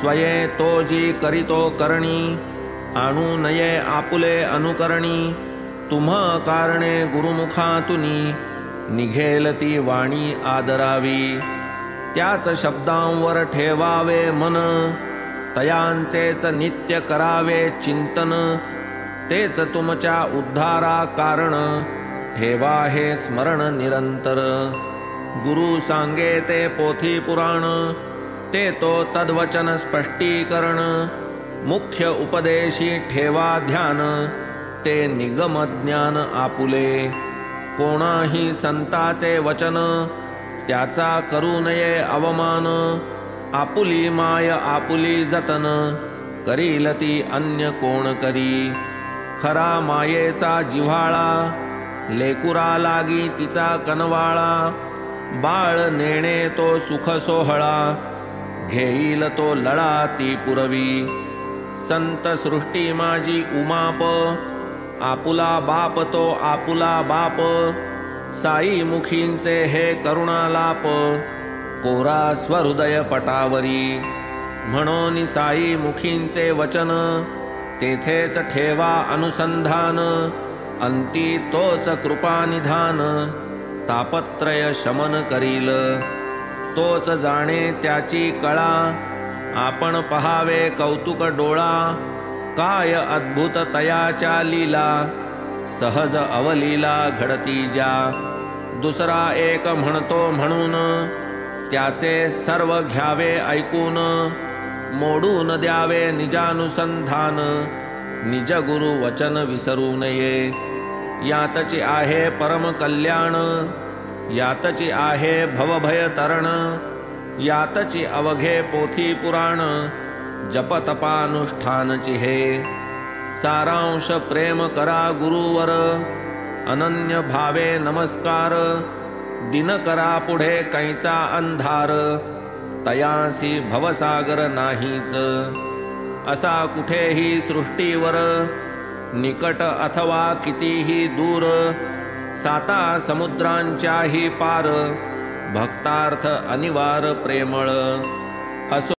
स्वये तो जी करीतो करणी, आणू नये आपुले अनुकरणी। तुम्हा कारणे गुरुमुखातुनी, निघेल ती वाणी आदरावी। त्याच शब्दांवर ठेवावे मन, तयांचेच नित्य करावे चिंतन। तेच तुमच्या उद्धारा कारण, ठेवा हे स्मरण निरंतर। गुरु सांगे ते पोथी पुराण, ते तो तद्वचन स्पष्टीकरण। मुख्य उपदेशी ठेवा ध्यान, ते निगम ज्ञान आपुले। कोणाही संताचे वचन, त्याचा करू नये अवमान। आपुली माय आपुली जतन, करील ती अन्य कोण करी। खरा मायेचा जिव्हाळा, लेकुरा लागी तिचा कनवाळा। बाळ नेणे तो सुख सोहळा, घेईल तो लळा ती पुरवी। संत सृष्टी माझी उमाप, आपुला बाप तो आपुला बाप। साई मुखींचे हे करुणालाप, कोरा स्वहृदय पटावरी। म्हणून साई मुखींचे वचन, तेथेच ठेवा अनुसंधान। अंती तोच कृपानिधान, तापत्रय शमन करील। तोच जाणे त्याची कळा, आपण पहावे कौतुक डोळा। काय अद्भुत तयाच्या लीला, सहज अवलीला घडती ज्या। दुसरा एक म्हणतो म्हणून, त्याचे सर्व घ्यावे ऐकून। मोडून द्यावे निजानुसंधान, निज गुरु वचन विसरू नये। यातची आहे परम कल्याण, यातची आहे भवभय तरण। यातची अवघे पोथी पुराण, जपतपानुष्ठानची हे। सारांश प्रेम करा गुरुवर, अनन्य भावे नमस्कार। दिन करा पुढे कैचा अंधार, तयासी भवसागर नाहीच। असा कुठेही सृष्टीवर, निकट अथवा कितीही दूर। साता समुद्रांच्याही पार, भक्तार्थ अनिवार प्रेमळ। असो